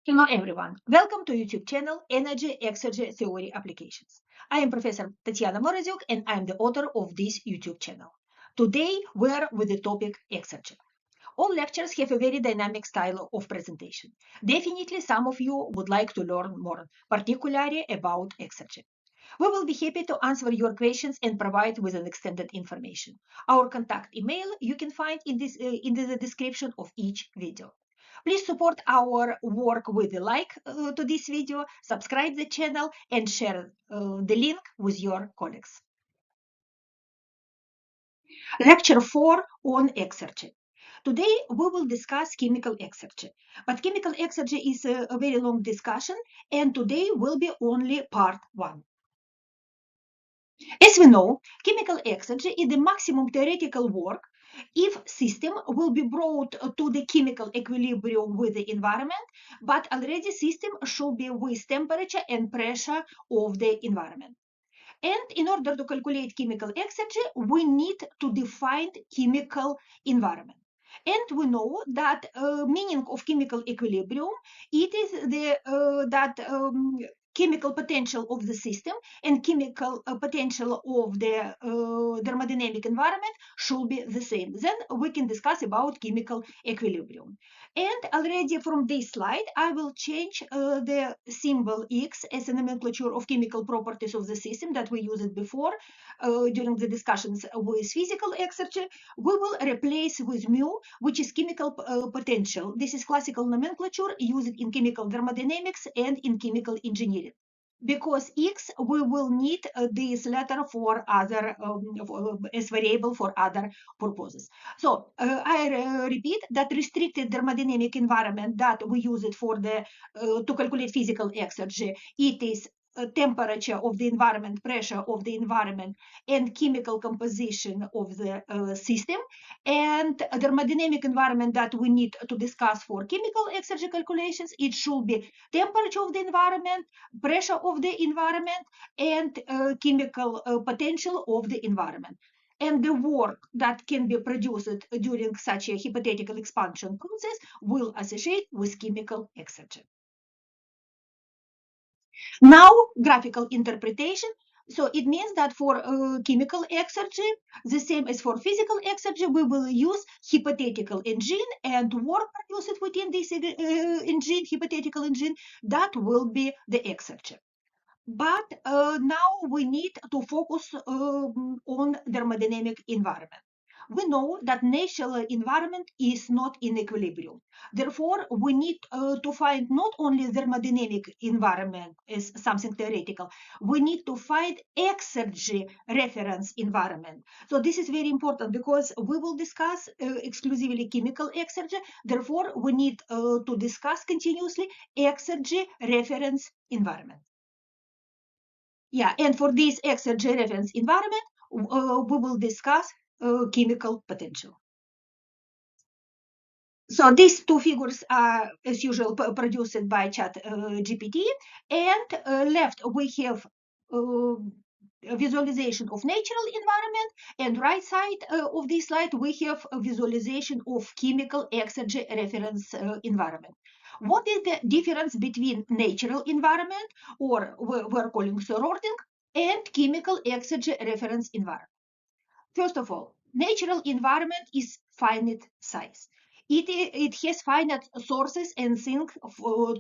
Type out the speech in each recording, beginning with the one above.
Hello everyone, welcome to YouTube channel Energy Exergy Theory Applications. I am Professor Tatiana Morozyuk and I am the author of this YouTube channel. Today we are with the topic exergy. All lectures have a very dynamic style of presentation. Definitely some of you would like to learn more, particularly about exergy. We will be happy to answer your questions and provide with an extended information. Our contact email you can find in the description of each video. Please support our work with a like to this video, subscribe the channel and share the link with your colleagues. Lecture 4 on exergy. Today we will discuss chemical exergy, but chemical exergy is a very long discussion and today will be only part 1. As we know, chemical exergy is the maximum theoretical work if system will be brought to the chemical equilibrium with the environment, but already system should be with temperature and pressure of the environment. And in order to calculate chemical exergy, we need to define chemical environment. And we know that meaning of chemical equilibrium, it is that chemical potential of the system and chemical potential of the thermodynamic environment should be the same. Then we can discuss about chemical equilibrium. And already from this slide, I will change the symbol X as a nomenclature of chemical properties of the system that we used before during the discussions with physical exergy. We will replace with mu, which is chemical potential. This is classical nomenclature used in chemical thermodynamics and in chemical engineering. Because X, we will need this letter for other as variable for other purposes. So I repeat that restricted thermodynamic environment that we use it for the to calculate physical exergy, it is temperature of the environment, pressure of the environment, and chemical composition of the system. And the thermodynamic environment that we need to discuss for chemical exergy calculations, it should be temperature of the environment, pressure of the environment, and chemical potential of the environment. And the work that can be produced during such a hypothetical expansion process will associate with chemical exergy. Now, graphical interpretation. So it means that for chemical exergy, the same as for physical exergy, we will use hypothetical engine and work produced within this engine, hypothetical engine, that will be the exergy. But now we need to focus on thermodynamic environment. We know that natural environment is not in equilibrium. Therefore, we need to find not only thermodynamic environment as something theoretical, we need to find exergy reference environment. So this is very important because we will discuss exclusively chemical exergy. Therefore, we need to discuss continuously exergy reference environment. Yeah, and for this exergy reference environment, we will discuss chemical potential. So these two figures are, as usual, produced by ChatGPT, and left we have a visualization of natural environment, and right side of this slide we have a visualization of chemical exergy reference environment. What is the difference between natural environment, or we're calling sorting, and chemical exergy reference environment? First of all, natural environment is finite size. It has finite sources and things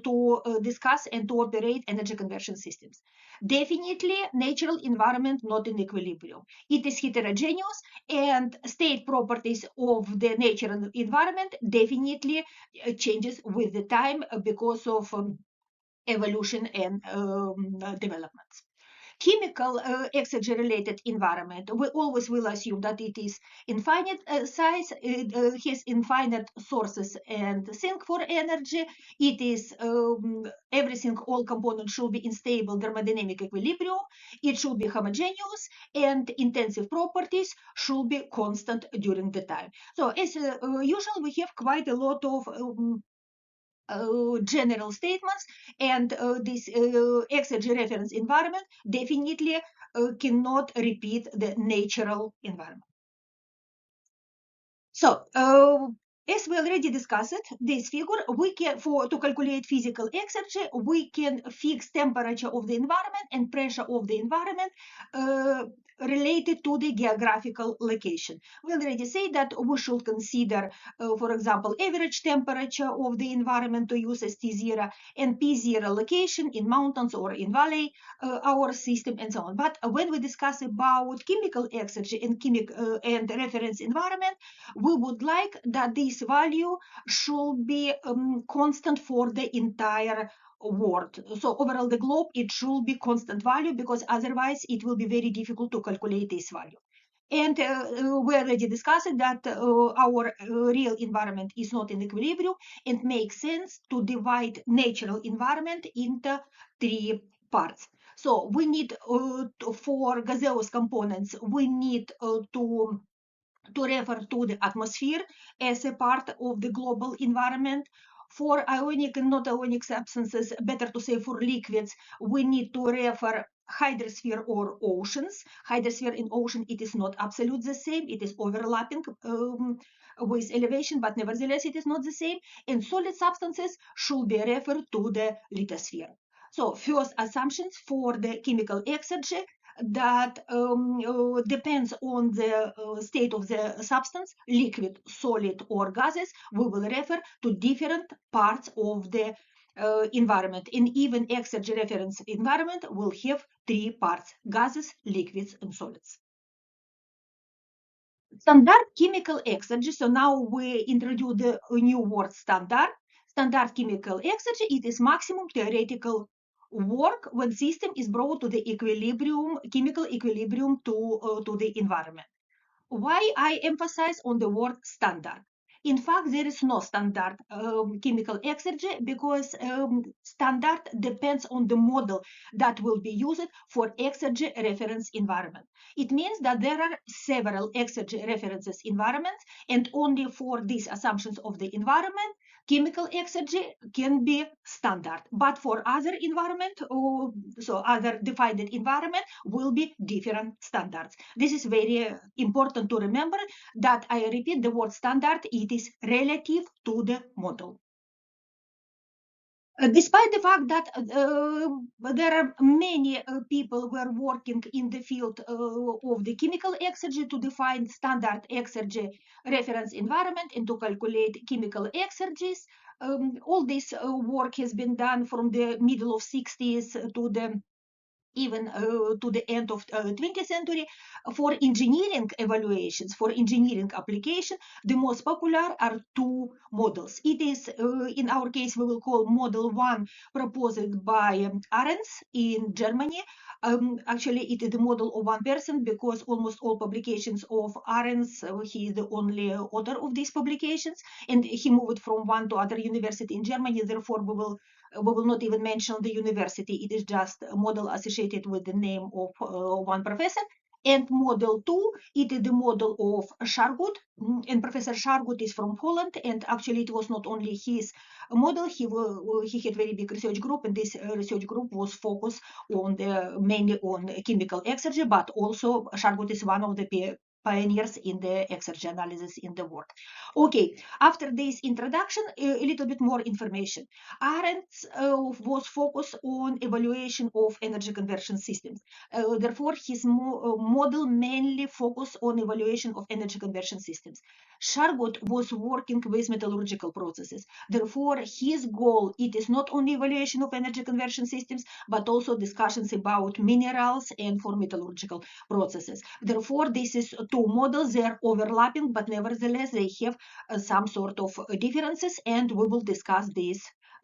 to discuss and to operate energy conversion systems. Definitely, natural environment not in equilibrium. It is heterogeneous, and state properties of the natural environment definitely changes with the time because of evolution and developments. Chemical exergy related environment, we always will assume that it is infinite size, it has infinite sources and sink for energy. It is everything, all components should be in stable thermodynamic equilibrium. It should be homogeneous, and intensive properties should be constant during the time. So as usual, we have quite a lot of general statements, and this exergy reference environment definitely cannot repeat the natural environment. So As we already discussed, this figure, we can, to calculate physical exergy, we can fix temperature of the environment and pressure of the environment related to the geographical location. We already say that we should consider, for example, average temperature of the environment to use as T0 and P0 location in mountains or in valley, our system and so on. But when we discuss about chemical exergy and reference environment, we would like that this value should be constant for the entire world. So overall the globe, it should be constant value, because otherwise it will be very difficult to calculate this value. And we already discussed that our real environment is not in equilibrium, and makes sense to divide natural environment into three parts. So we need for gaseous components, we need to refer to the atmosphere as a part of the global environment. For ionic and not ionic substances, better to say for liquids, we need to refer hydrosphere or oceans. Hydrosphere in ocean, it is not absolutely the same. It is overlapping with elevation, but nevertheless it is not the same. And solid substances should be referred to the lithosphere. So first assumptions for the chemical exergy, that depends on the state of the substance, liquid, solid, or gases. We will refer to different parts of the environment. And even exergy reference environment will have three parts: gases, liquids, and solids. Standard chemical exergy. So now we introduce the new word standard. Standard chemical exergy, it is maximum theoretical work when system is brought to the equilibrium, chemical equilibrium to the environment. Why I emphasize on the word standard? In fact, there is no standard chemical exergy, because standard depends on the model that will be used for exergy reference environment. It means that there are several exergy references environments, and only for these assumptions of the environment, chemical exergy can be standard. But for other environment, so other defined environment, will be different standards. This is very important to remember, that I repeat the word standard, it is relative to the model. Despite the fact that there are many people who are working in the field of the chemical exergy to define standard exergy reference environment and to calculate chemical exergies, all this work has been done from the middle of 60s to the even to the end of 20th century. For engineering evaluations, for engineering application, the most popular are two models. It is, in our case, we will call model one, proposed by Arens in Germany. Actually, it is the model of one person, because almost all publications of Arens, he is the only author of these publications, and he moved from one to other university in Germany. Therefore, we will not even mention the university. It is just a model associated with the name of one professor. And model two, it is the model of Shargut, and Professor Shargut is from Holland. And actually, it was not only his model; he had very big research group, and this research group was focused on mainly on chemical exergy. But also, Shargut is one of the pioneers in the exergy analysis in the world. Okay, after this introduction, a little bit more information. Arendt was focused on evaluation of energy conversion systems. Therefore, his model mainly focused on evaluation of energy conversion systems. Shargut was working with metallurgical processes. Therefore, his goal, it is not only evaluation of energy conversion systems, but also discussions about minerals and for metallurgical processes. Therefore, this is two models. They are overlapping, but nevertheless, they have some sort of differences, and we will discuss these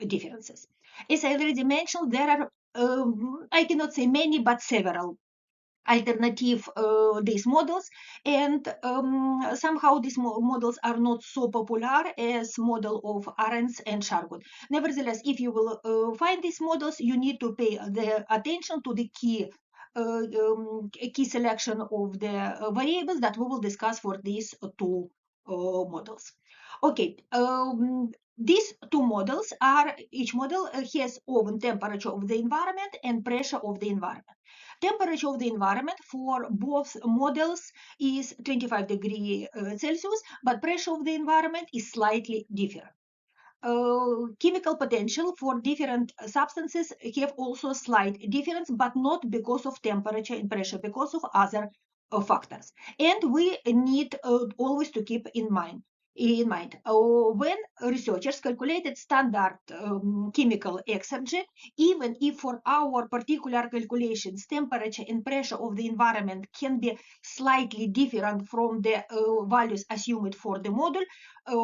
differences. As I already mentioned, there are, I cannot say many, but several alternative these models, and somehow these models are not so popular as model of Arends and Shargut. Nevertheless, if you will find these models, you need to pay the attention to the key selection of the variables that we will discuss for these two models. Okay, These two models are, each model has own temperature of the environment and pressure of the environment. Temperature of the environment for both models is 25 degrees Celsius, but pressure of the environment is slightly different. Chemical potential for different substances have also slight difference, but not because of temperature and pressure, because of other factors. And we need always to keep in mind when researchers calculated standard chemical exergy, even if for our particular calculations temperature and pressure of the environment can be slightly different from the values assumed for the model,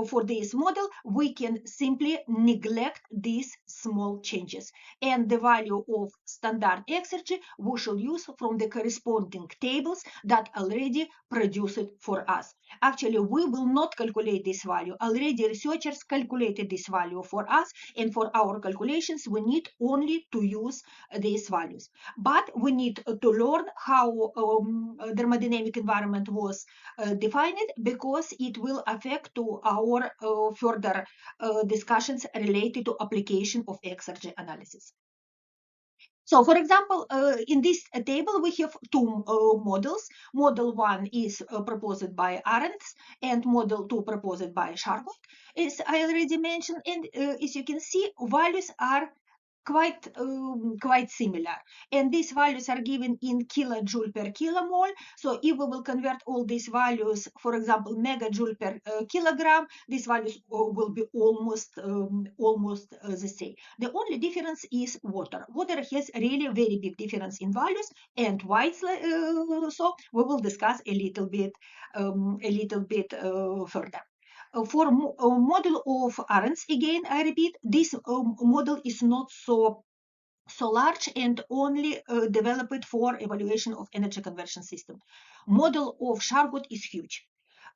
for this model, we can simply neglect these small changes, and the value of standard exergy we shall use from the corresponding tables that already produce it for us. Actually, we will not calculate this value. Already researchers calculated this value for us, and for our calculations, we need only to use these values. But we need to learn how thermodynamic environment was defined, because it will affect to our further discussions related to application of exergy analysis. So, for example, in this table, we have two models. Model 1 is proposed by Arendts, and model 2 proposed by Charcot, as I already mentioned. And as you can see, values are quite similar, and these values are given in kilojoule per kilomole. So if we will convert all these values, for example, megajoule per kilogram, these values will be almost the same. The only difference is water. Water has really very big difference in values, and why so we will discuss a little bit further. For model of Arendts, again, I repeat, this model is not so large and only developed for evaluation of energy conversion system. Model of Charcot is huge.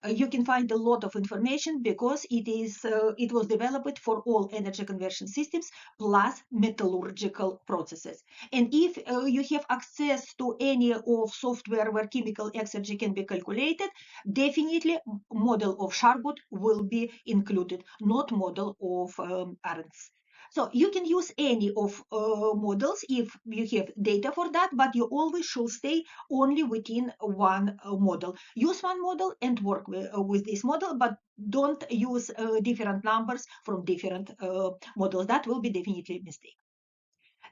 You can find a lot of information because it was developed for all energy conversion systems plus metallurgical processes. And if you have access to any of software where chemical exergy can be calculated, definitely model of Charcot will be included, not model of Arendts. So you can use any of models if you have data for that, but you always should stay only within one model. Use one model and work with this model, but don't use different numbers from different models. That will be definitely a mistake.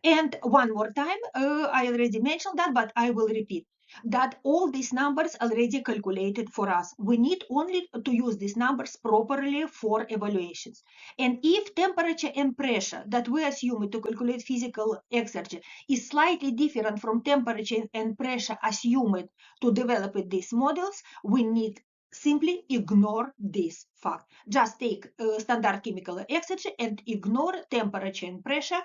And one more time, I already mentioned that, but I will repeat that all these numbers already calculated for us. We need only to use these numbers properly for evaluations. And if temperature and pressure that we assume to calculate physical exergy is slightly different from temperature and pressure assumed to develop these models, we need simply ignore this fact. Just take standard chemical exergy and ignore temperature and pressure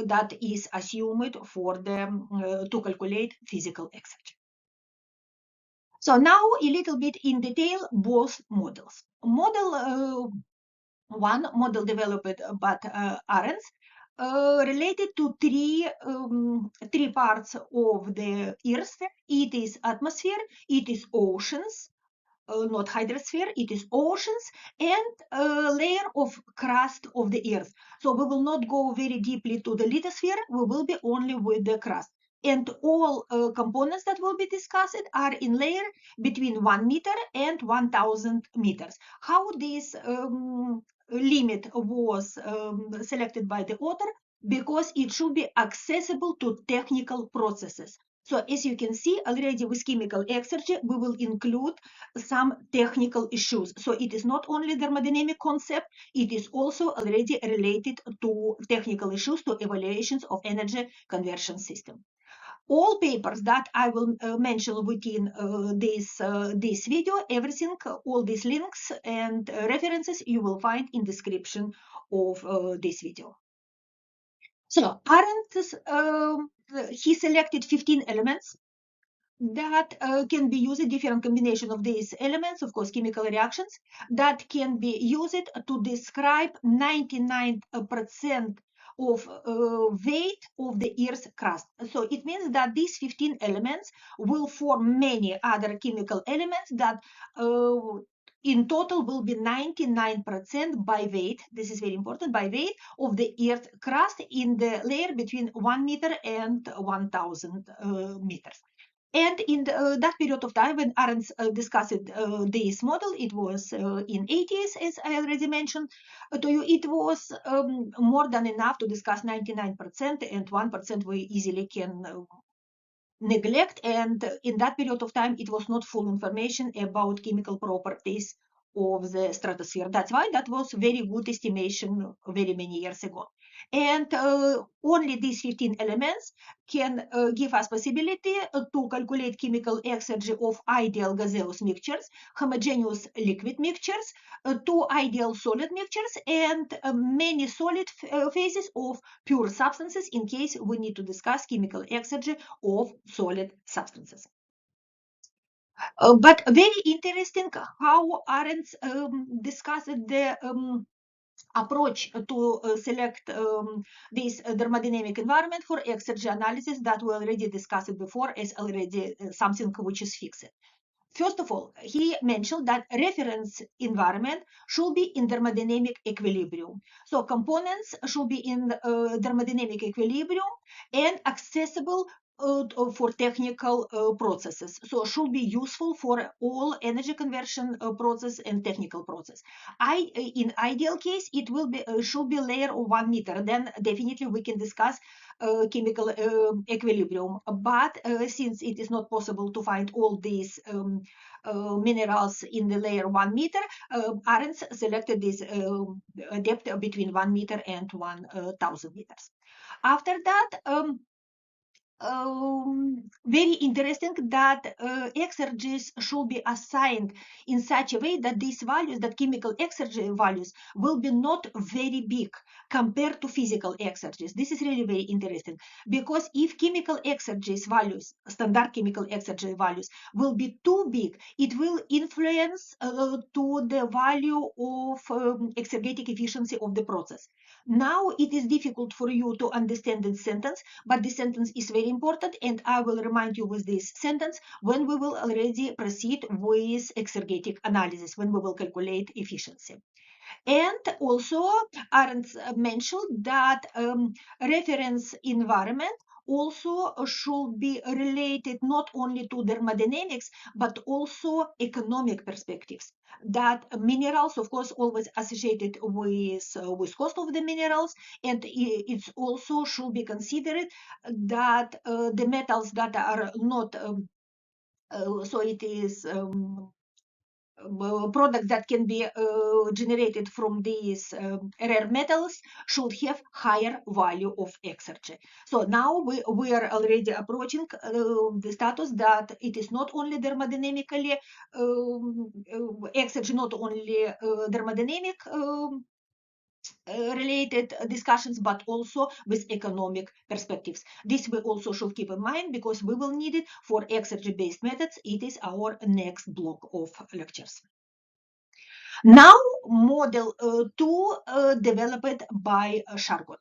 that is assumed for the to calculate physical exergy. So now a little bit in detail both models. Model 1, model developed by Arendts, related to three parts of the Earth. It is atmosphere, it is oceans, not hydrosphere, it is oceans, and a layer of crust of the earth. So we will not go very deeply to the lithosphere, we will be only with the crust. And all components that will be discussed are in layer between 1 meter and 1000 meters. How this limit was selected by the author? Because it should be accessible to technical processes. So as you can see already with chemical exergy, we will include some technical issues. So it is not only thermodynamic concept, it is also already related to technical issues, to evaluations of energy conversion system. All papers that I will mention within this video, everything, all these links and references you will find in description of this video. So Arendts, he selected 15 elements that can be used, a different combination of these elements, of course, chemical reactions, that can be used to describe 99% of weight of the Earth's crust. So it means that these 15 elements will form many other chemical elements that in total will be 99% by weight, this is very important, by weight of the Earth crust in the layer between 1 meter and 1000 meters. And in that period of time, when Arends discussed this model, it was in 80s, as I already mentioned to you, it was more than enough to discuss 99%, and 1% we easily can neglect. And in that period of time, it was not full information about chemical properties of the stratosphere. That's why that was very good estimation very many years ago. And only these 15 elements can give us possibility to calculate chemical exergy of ideal gaseous mixtures, homogeneous liquid mixtures, two ideal solid mixtures, and many solid phases of pure substances in case we need to discuss chemical exergy of solid substances. But very interesting how Arends discussed the approach to select this thermodynamic environment for exergy analysis that we already discussed before as already something which is fixed. First of all, he mentioned that reference environment should be in thermodynamic equilibrium. So components should be in thermodynamic equilibrium and accessible for technical processes. So should be useful for all energy conversion process and technical process. In ideal case, it will be should be layer of 1 meter. Then definitely we can discuss chemical equilibrium. But since it is not possible to find all these minerals in the layer 1 meter, Arends selected this depth between 1 meter and 1000 meters. After that, very interesting that exergies should be assigned in such a way that these values, that chemical exergy values, will be not very big compared to physical exergies. This is really very interesting, because if chemical exergies values, standard chemical exergy values, will be too big, it will influence to the value of exergetic efficiency of the process. Now it is difficult for you to understand this sentence, but the sentence is very important, and I will remind you with this sentence when we will already proceed with exergetic analysis, when we will calculate efficiency. And also, Arends mentioned that reference environment also should be related not only to thermodynamics, but also economic perspectives. That minerals, of course, always associated with cost of the minerals, and it also should be considered that the metals that are not, so it is products that can be generated from these rare metals should have higher value of exergy. So now we are already approaching the status that it is not only thermodynamically exergy, not only thermodynamic related discussions, but also with economic perspectives. This we also should keep in mind, because we will need it for exergy-based methods. It is our next block of lectures. Now, model 2 developed by Shargot.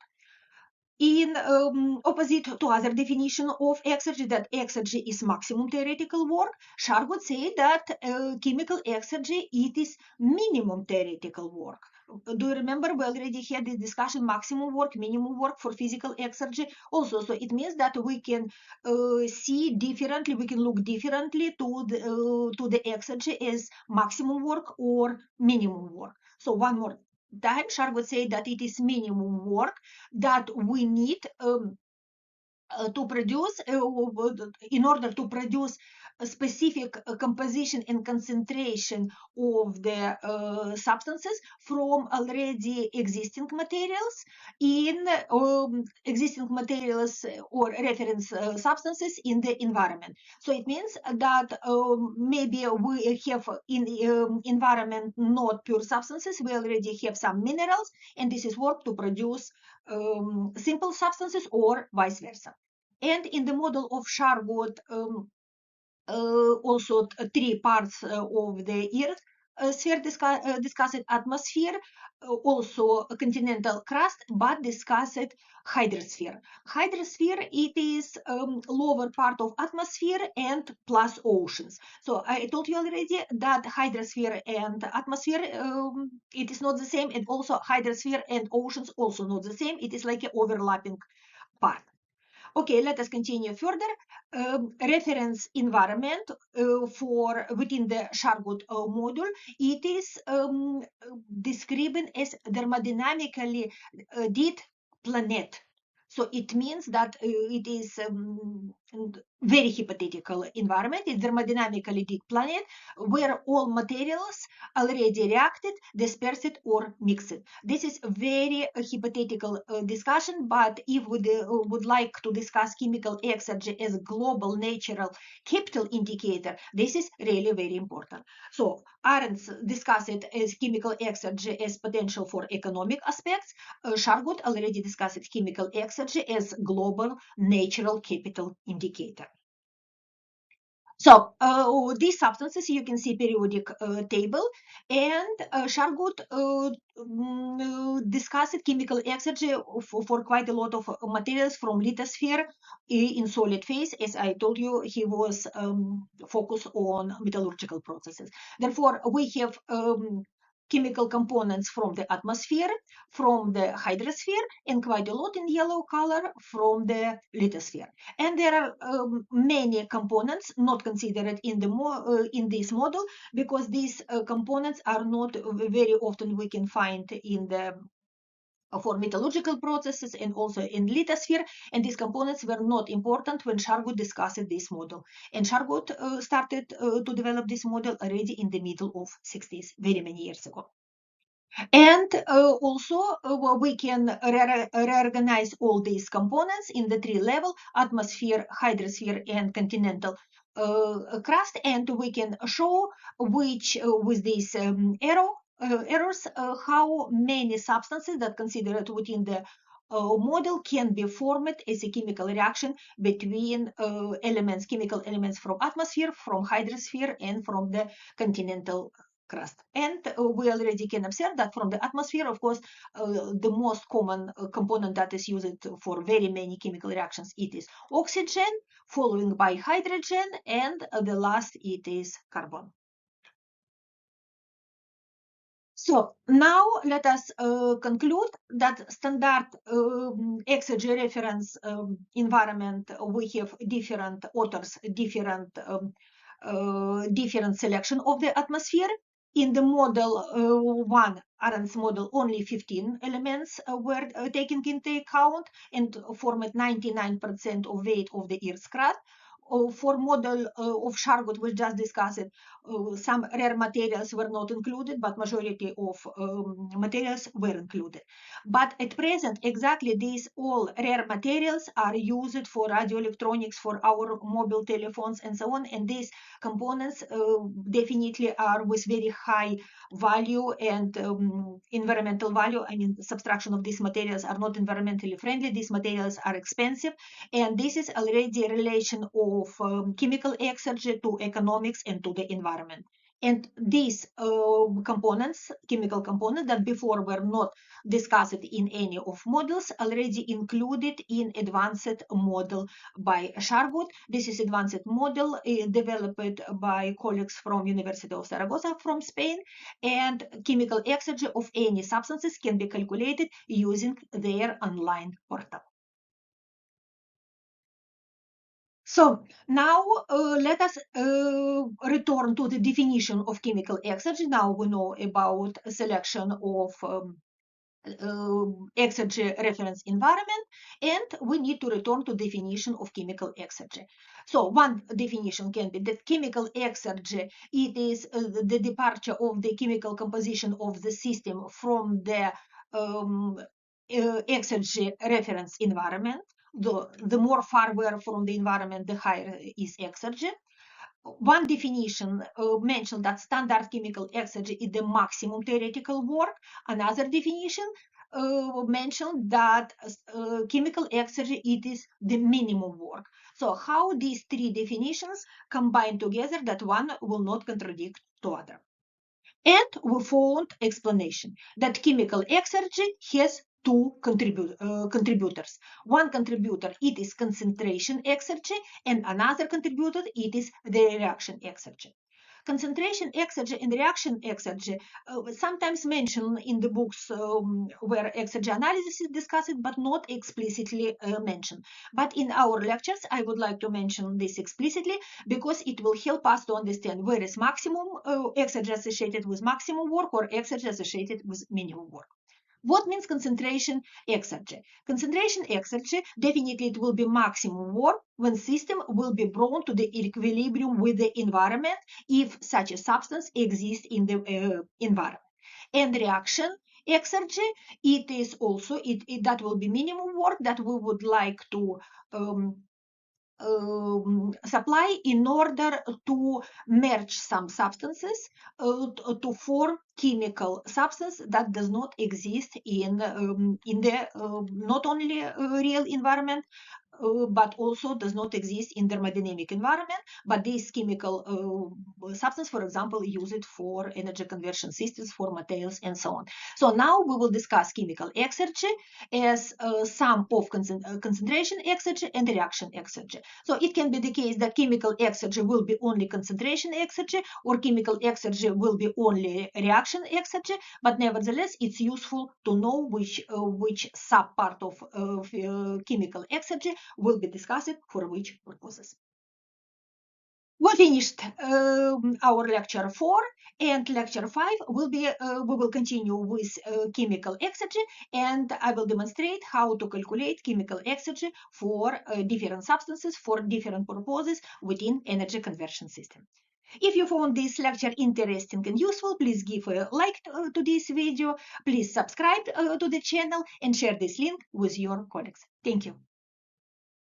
In opposite to other definition of exergy, that exergy is maximum theoretical work, Shargot said that chemical exergy, it is minimum theoretical work. Do you remember we already had this discussion, maximum work, minimum work for physical exergy also? So it means that we can see differently, we can look differently to the exergy as maximum work or minimum work. So one more time, Shargot said that it is minimum work that we need to produce, in order to produce a specific composition and concentration of the substances from already existing materials in existing materials or reference substances in the environment. So it means that maybe we have in the environment not pure substances, we already have some minerals, and this is work to produce simple substances or vice versa. And in the model of Shargot, also 3 parts of the Earth sphere discussed atmosphere, also a continental crust, but discussed hydrosphere. Hydrosphere, it is lower part of atmosphere and plus oceans. So I told you already that hydrosphere and atmosphere, it is not the same, and also hydrosphere and oceans also not the same. It is like an overlapping part. Okay, let us continue further. Reference environment for within the Chargot module, it is described as thermodynamically dead planet. So it means that it is very hypothetical environment. It's thermodynamically dead planet where all materials already reacted, dispersed, or mixed. This is a very hypothetical discussion, but if we would like to discuss chemical exergy as a global natural capital indicator, this is really very important. So Arendt's discussed it as chemical exergy as potential for economic aspects. Chargot already discussed chemical exergy as global natural capital indicator. So these substances, you can see periodic table, and Chargot discussed chemical exergy for quite a lot of materials from lithosphere in solid phase. As I told you, he was focused on metallurgical processes. Therefore, we have chemical components from the atmosphere, from the hydrosphere, and quite a lot in yellow color from the lithosphere. And there are many components not considered in the in this model, because these components are not very often we can find in the for metallurgical processes and also in lithosphere, and these components were not important when Chargot discussed this model. And Chargot started to develop this model already in the middle of 60s, very many years ago. And also we can reorganize all these components in the three level: atmosphere, hydrosphere, and continental crust, and we can show which with these errors how many substances that considered within the model can be formed as a chemical reaction between elements, chemical elements from atmosphere, from hydrosphere, and from the continental crust. And we already can observe that from the atmosphere, of course, the most common component that is used for very many chemical reactions, it is oxygen, following by hydrogen, and the last it is carbon. So now let us conclude that standard exergy-reference environment, we have different authors, different selection of the atmosphere. In the model 1, Arendt's model, only 15 elements were taken into account and formed 99% of weight of the Earth's crust. For model of Chargot, we just discussed it, some rare materials were not included, but majority of materials were included. But at present, exactly these all rare materials are used for radio electronics, for our mobile telephones, and so on. And these components definitely are with very high value and environmental value. I mean, the subtraction of these materials are not environmentally friendly. These materials are expensive, and this is already a relation of chemical exergy to economics and to the environment. And these components, chemical components that before were not discussed in any of models, already included in advanced model by Chargot. This is advanced model developed by colleagues from University of Zaragoza from Spain, and chemical exergy of any substances can be calculated using their online portal. So now let us return to the definition of chemical exergy. Now we know about a selection of exergy reference environment, and we need to return to definition of chemical exergy. So one definition can be that chemical exergy, it is the departure of the chemical composition of the system from the exergy reference environment. The more far we are from the environment, the higher is exergy. One definition mentioned that standard chemical exergy is the maximum theoretical work. Another definition mentioned that chemical exergy, it is the minimum work. So how these three definitions combine together that one will not contradict to other. And we found explanation that chemical exergy has two contributors. One contributor, it is concentration exergy, and another contributor, it is the reaction exergy. Concentration exergy and reaction exergy sometimes mentioned in the books where exergy analysis is discussed, but not explicitly mentioned. But in our lectures, I would like to mention this explicitly because it will help us to understand where is maximum exergy associated with maximum work or exergy associated with minimum work. What means concentration exergy? Concentration exergy, definitely it will be maximum work when system will be brought to the equilibrium with the environment if such a substance exists in the environment. And reaction exergy, it is also, that will be minimum work that we would like to supply in order to merge some substances to form chemical substance that does not exist in the not only real environment but also does not exist in thermodynamic environment, but this chemical substance, for example, use it for energy conversion systems, for materials, and so on. So now we will discuss chemical exergy as sum of concentration exergy and reaction exergy. So it can be the case that chemical exergy will be only concentration exergy, or chemical exergy will be only reaction exergy, but nevertheless, it's useful to know which subpart of chemical exergy will be discussed for which purposes. We finished our lecture 4, and lecture 5 will be we will continue with chemical exergy, and I will demonstrate how to calculate chemical exergy for different substances for different purposes within energy conversion system. If you found this lecture interesting and useful, please give a like to this video, please subscribe to the channel and share this link with your colleagues. Thank you.